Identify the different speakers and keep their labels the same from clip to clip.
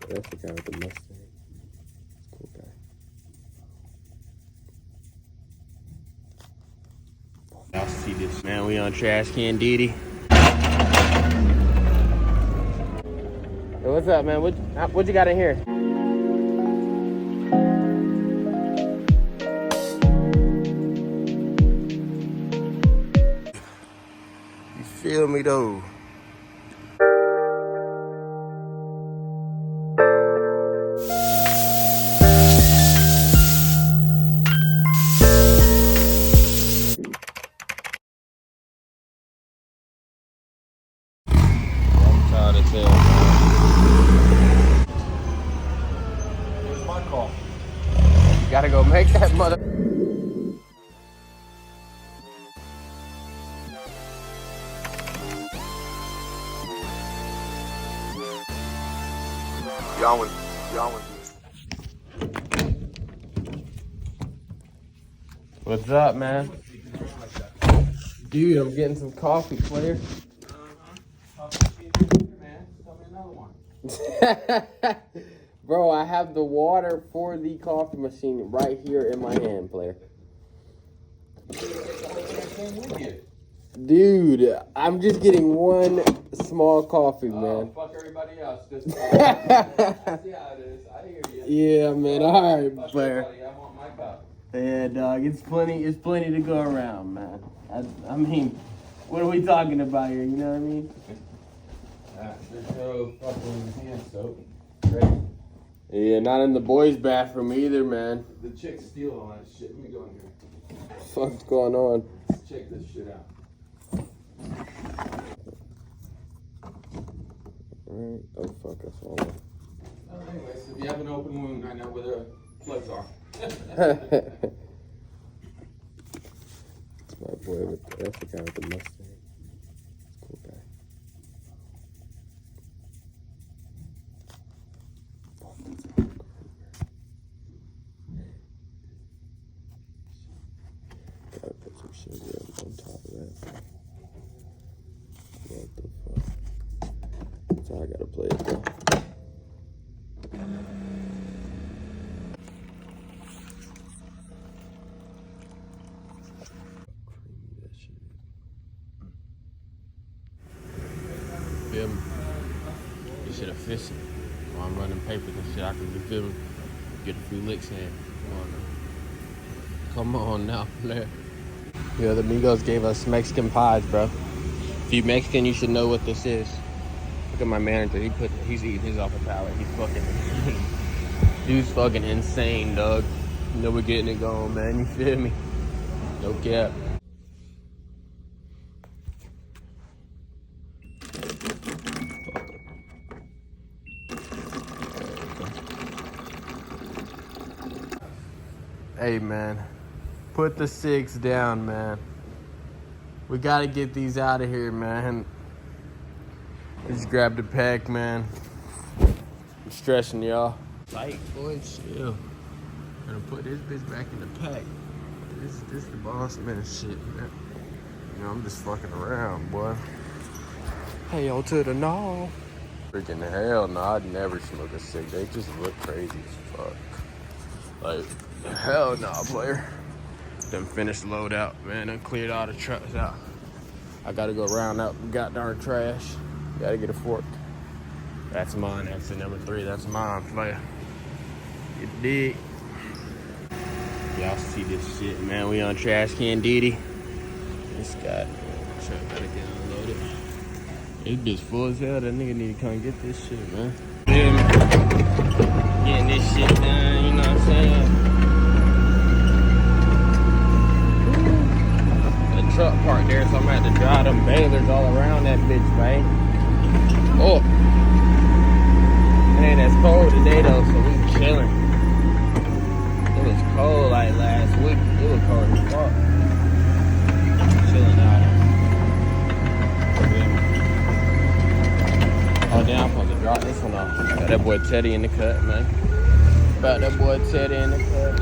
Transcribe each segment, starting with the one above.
Speaker 1: That's the guy with the Mustang. Cool guy. Y'all see this, man. We on Trash Can Didi. Hey, what's up, man? What you got in here? You feel me, though?
Speaker 2: Here's my call.
Speaker 1: You gotta go make that mother.
Speaker 2: Y'all was.
Speaker 1: What's up, man? Dude, I'm getting some coffee, player. Bro, I have the water for the coffee machine right here in my hand, player. Dude, I'm just getting one small coffee, man.
Speaker 2: Fuck everybody else. Just see how it is. I hear you.
Speaker 1: Yeah, man. All right, player.
Speaker 2: I want my cup.
Speaker 1: Yeah, dog. It's plenty to go around, man. I mean, what are we talking about here? You know what I mean?
Speaker 2: There's no fucking hand soap. Great.
Speaker 1: Yeah, not in the boys' bathroom either, man.
Speaker 2: The chicks steal all that shit. Let me go in here.
Speaker 1: What the fuck's going on?
Speaker 2: Let's check this shit out.
Speaker 1: Alright. Oh, fuck us all.
Speaker 2: Anyways, if you have an open wound, I know where the plugs are.
Speaker 1: It's my boy that's the guy with the Mustang. Cool guy. Gotta put some sugar on top of that. What the fuck? That's how I gotta play it, though. Feel me? This shit official. While I'm running papers and shit, I can just feel me. Get a few licks in. Come on now, player. Yeah, the Migos gave us Mexican pies, bro. If you Mexican, you should know what this is. Look at my manager. He's eating his off a pallet. He's fucking dude's fucking insane, dog. You know we're getting it going, man. You feel me? No cap. Hey, man, put the 6 down, man. We gotta get these out of here, man. Just grab the pack, man. I'm stressing, y'all. Light, boy, chill. Gonna put this bitch back in the pack. This the boss man shit, man. You know, I'm just fucking around, boy. Hey, yo, to the no. Freaking hell no, I'd never smoke a cig. They just look crazy as fuck. Like, hell no, player. Done finished load out, man. Done cleared all the trucks out. I gotta go round up goddamn trash. Gotta get a fork. That's mine. That's the number 3. That's mine, player. You dig? Y'all see this shit, man. We on Trash Can Didi. This guy, truck gotta get unloaded. This bitch full as hell. That nigga need to come get this shit, man. Feel me? Getting this shit done, you know what I'm saying? The truck parked there, so I'm gonna have to drive them balers all around that bitch, man. Oh. Man, it's cold today though, so we chilling. It was cold like last week. It was cold as fuck. Chilling out. Oh damn, I'm supposed to drop this one off. Got that boy Teddy in the cut, man. Got that boy Teddy in the cut.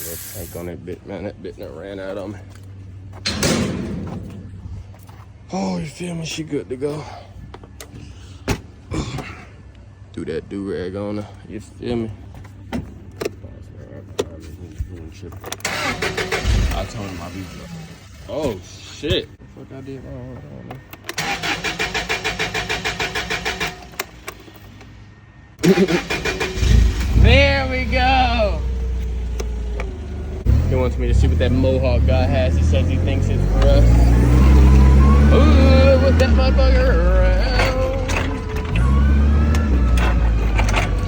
Speaker 1: Let's take on that bit, man. That bit done ran out on me. Oh, you feel me? She good to go. Do that do-rag on her. You feel me? I told him I'd be good. Oh, shit. What the fuck I did wrong? There we go. He wants me to see what that mohawk guy has. He says he thinks it's for us. Ooh, with that motherfucker around.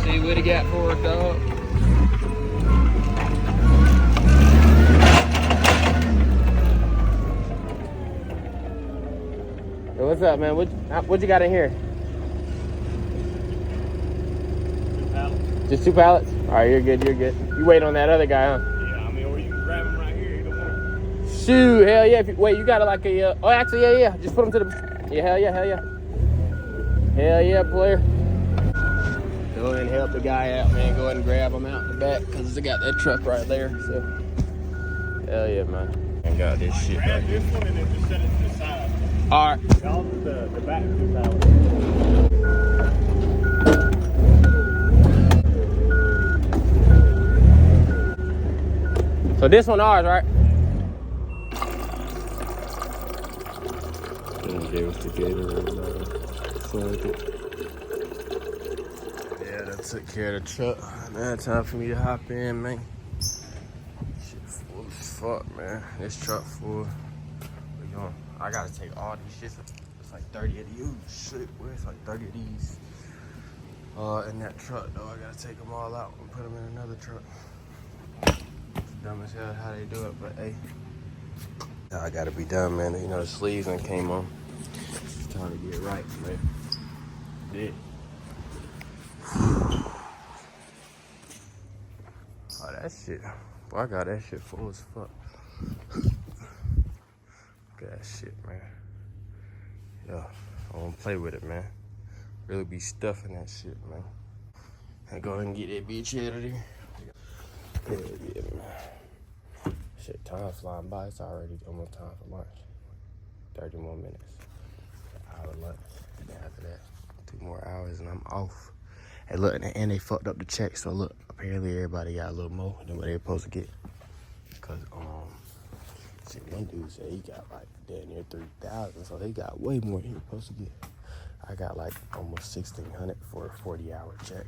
Speaker 1: See what he got for us, dog. Hey, what's up, man? What you got in here?
Speaker 3: 2 pallets.
Speaker 1: Just 2 pallets? All right, you're good, you're good. You wait on that other guy, huh?
Speaker 3: Yeah, I mean, or you can grab him right here. Either one.
Speaker 1: Shoot, hell yeah. Wait, you got it like a, oh, actually, yeah. Just put him to the, yeah, hell yeah. Hell yeah, player. Go ahead and help the guy out, man. Go ahead and grab him out the back, because they got that truck right there, so. Hell yeah, man. I got this shit right
Speaker 3: Grab
Speaker 1: here.
Speaker 3: this one and then just set it to the side.
Speaker 1: All right.
Speaker 3: Y'all do the back 2 pallets.
Speaker 1: So this one ours, right? Gave us the gator. Yeah, that took care of the truck. Now it's time for me to hop in, man. Shit full as fuck, man. This truck full. I gotta take all these shits. It's like 30 of these. Ooh, shit, boy. It's like 30 of these. In that truck, though. I gotta take them all out and put them in another truck. Dumb as hell how they do it, but hey, I gotta be done, man. You know the sleeves done came on. It's time to get right, man. Yeah. Oh, that shit. Boy, I got that shit full as fuck. Look at that shit, man. Yeah, I wanna play with it, man. Really be stuffing that shit, man. I go ahead and get that bitch out of there. Hell yeah, man. Shit, time flying by. It's already almost time for lunch. 30 more minutes. An hour lunch. And then after that, 2 more hours and I'm off. Hey, look, and they fucked up the check. So look, apparently everybody got a little more than what they supposed to get. Cause see, one dude said he got like damn near 3,000, so he got way more than he was supposed to get. I got like almost 1,600 for a 40-hour check.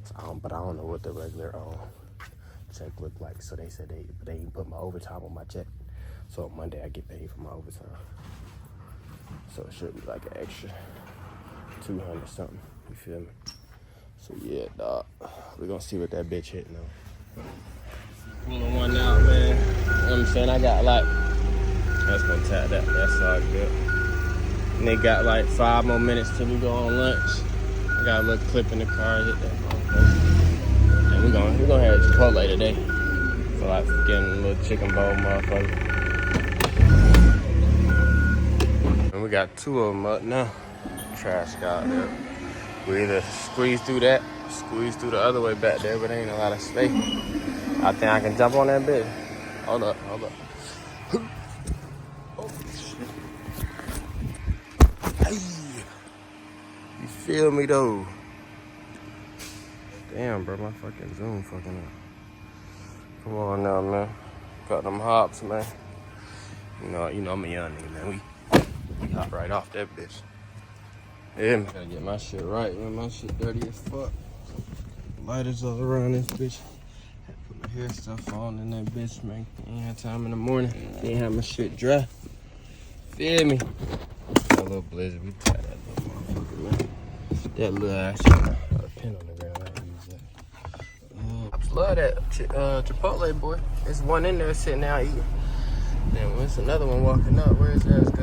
Speaker 1: So but I don't know what the regular check looked like. So they said they didn't put my overtime on my check. So on Monday I get paid for my overtime. So it should be like an extra 200 something. You feel me? So yeah, dog. We're gonna see what that bitch hitting on. Pulling one out, man. You know what I'm saying? I got like, that's gonna tap that. That's all good. And they got like 5 more minutes till we go on lunch. I got a little clip in the car. Hit that motherfucker. And we're gonna have Chipotle today. So like getting a little chicken bowl, motherfucker. And we got 2 of them up now. Trash got there. We either squeeze through that, squeeze through the other way back there, but there ain't a lot of space. I think I can jump on that bitch. Hold up. Oh shit. Hey. You feel me though? Damn, bro, my fucking Zoom fucking up. Come on now, man. Got them hops, man. You know I'm a young nigga, man. We hop right off that bitch. Yeah, man. Gotta get my shit right, man. My shit dirty as fuck. Lighters all around this bitch. Had to put my hair stuff on in that bitch, man. Ain't had time in the morning. Ain't have my shit dry. Feel me? That little blizzard, we tie that little motherfucker, man. That little ass shit. Got a pin on the ground. I use that. I just love that Chipotle, boy. There's one in there sitting out eating. Then there's another one walking up. Where's that go?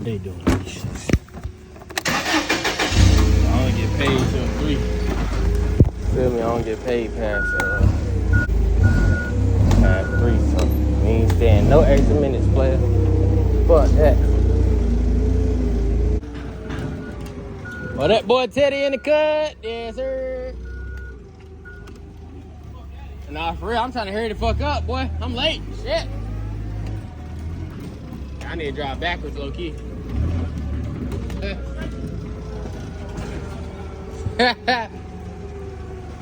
Speaker 3: day doing these shits.
Speaker 1: I only get paid till 3. Feel me? I don't get paid past 3. So we ain't staying no extra minutes, player. Fuck that. Oh, that boy Teddy in the cut. Yes, sir. Nah, for real, I'm trying to hurry the fuck up, boy. I'm late. Shit. I need to drive backwards, low key.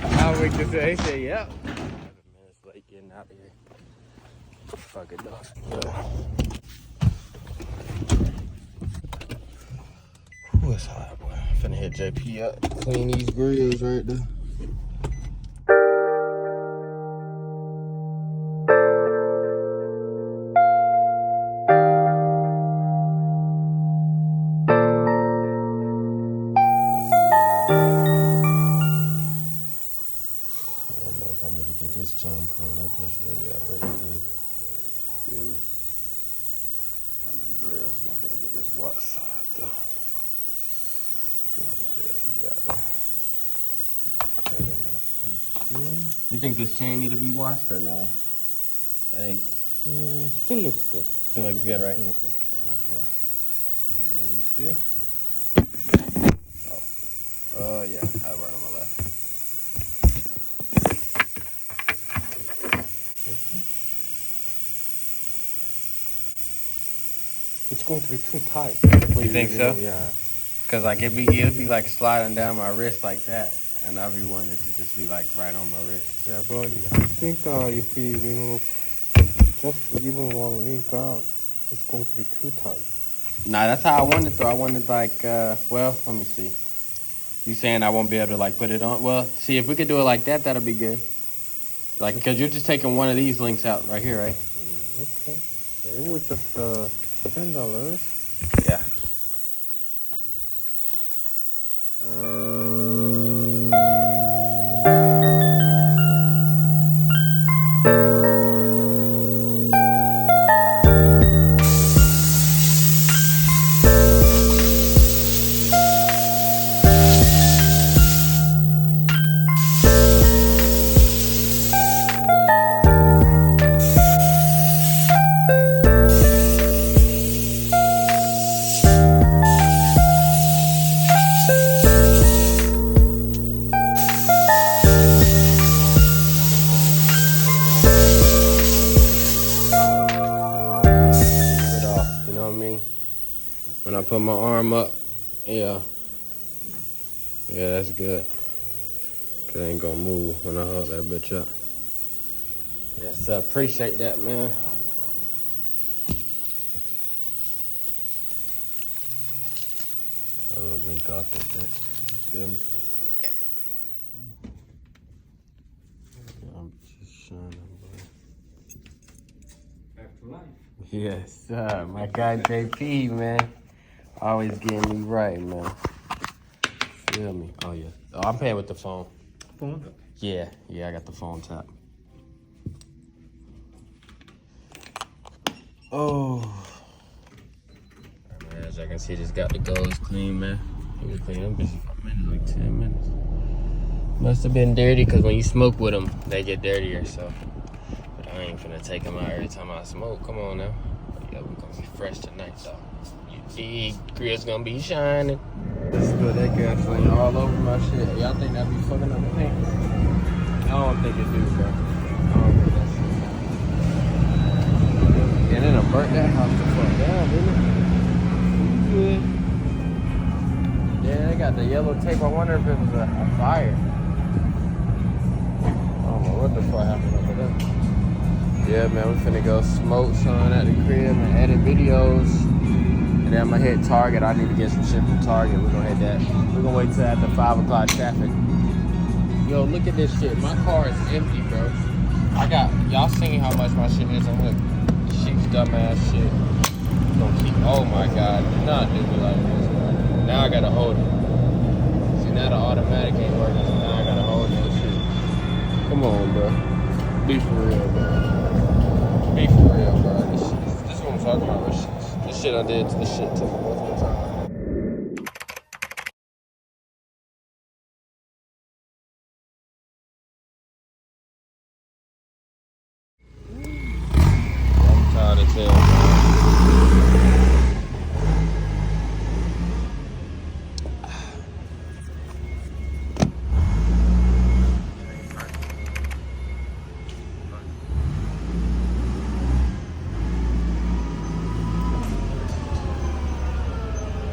Speaker 1: How we can say, he said, yep. 7 minutes late getting out of here. Fuck it, dog. Who is hot, boy? Finna hit JP up. Clean these grills right there. Chain clean, that bitch really already good. Feel me? Got my grills, I'm gonna get this watch size though. Got the grills we got there. You think this chain need to be washed or no? It ain't.
Speaker 3: Still looks good.
Speaker 1: Still looks good, right?
Speaker 3: Let me see.
Speaker 1: Oh, yeah, I work on my left.
Speaker 3: It's going to be too tight.
Speaker 1: You think so?
Speaker 3: Yeah.
Speaker 1: Cause like it'd be like sliding down my wrist like that, and I'd be wanting it to just be like right on my wrist.
Speaker 3: Yeah, but I think if we remove just even one link out, it's going to be too tight.
Speaker 1: Nah, that's how I wanted though. I wanted like, well, let me see. You saying I won't be able to like put it on? Well, see if we could do it like that, that'll be good. Like, cause you're just taking one of these links out right here, right?
Speaker 3: Okay. It was just $10.
Speaker 1: Yeah. When I put my arm up, yeah, that's good. Cause it ain't gonna move when I hold that bitch up. Yes, I appreciate that, man. A little link off that thing. You feel me? I'm just shining, boy.
Speaker 3: Back to life.
Speaker 1: Yes, sir. My guy JP, man. Always getting me right, man. Feel me? Oh, yeah. Oh, I'm paying with the phone.
Speaker 3: Phone?
Speaker 1: Yeah, I got the phone tap. Oh. Alright, man, as I can see, just got the goals clean, man. It was clean them bitches for a minute, like 10 minutes. Must have been dirty, because when you smoke with them, they get dirtier, so. But I ain't finna take them out every time I smoke. Come on now. Yeah, we're gonna be fresh tonight, though. The grill's gonna be shining. Let's put that gasoline all over my shit. Y'all think that be fucking up the paint? I don't think it do, bro. I don't think that shit. And then I burnt that house the fuck down, didn't it? Yeah, they got the yellow tape. I wonder if it was a fire. I don't know what the fuck happened over there. Yeah, man, we finna go smoke son at the crib and edit videos. And then I'm gonna hit Target. I need to get some shit from Target. We're gonna hit that. We're gonna wait till after 5 o'clock traffic. Yo, look at this shit. My car is empty, bro. Y'all seen how much my shit is? I'm with Sheep's dumbass shit. Gonna keep, oh my God. Do not do me like this, bro. Now I gotta hold it. See, now the automatic ain't working, so now I gotta hold this shit. Come on, bro. Be for real, bro. Be for real, bro. This is what I'm talking about. This shit I did to the shit too. One more time. I'm tired as hell, man.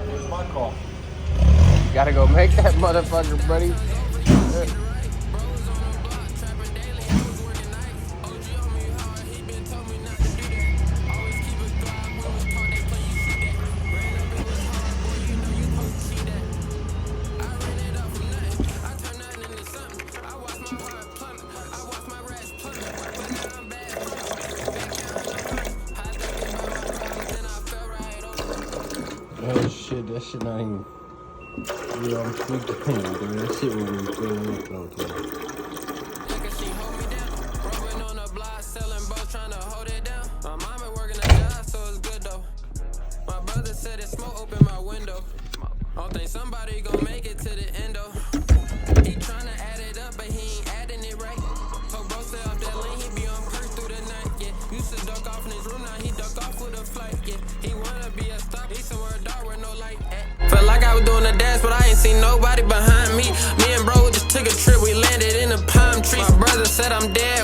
Speaker 2: Here's my call.
Speaker 1: Gotta go make that motherfucker, buddy. Oh shit, that shit not even. Yeah, I'm tweaked on it, dude. That shit will be good. Okay.
Speaker 4: She hold me down, rolling on the block, selling boats, trying to hold it down. My mama working a job, so it's good though. My brother said it's smoke, open my window. I don't think somebody gon' make it to the end though. He tryna add it up, but he ain't adding it right. So bro stay off that lane, he be on perk through the night, yeah. Used to duck off in his room, now he duck off with a flight, yeah. He wanna be a star, he somewhere dark where no light at. Felt like I was doing a dance, but I ain't seen nobody behind me. Me and bro just took a trip, we landed in a palm tree. My brother said I'm dead,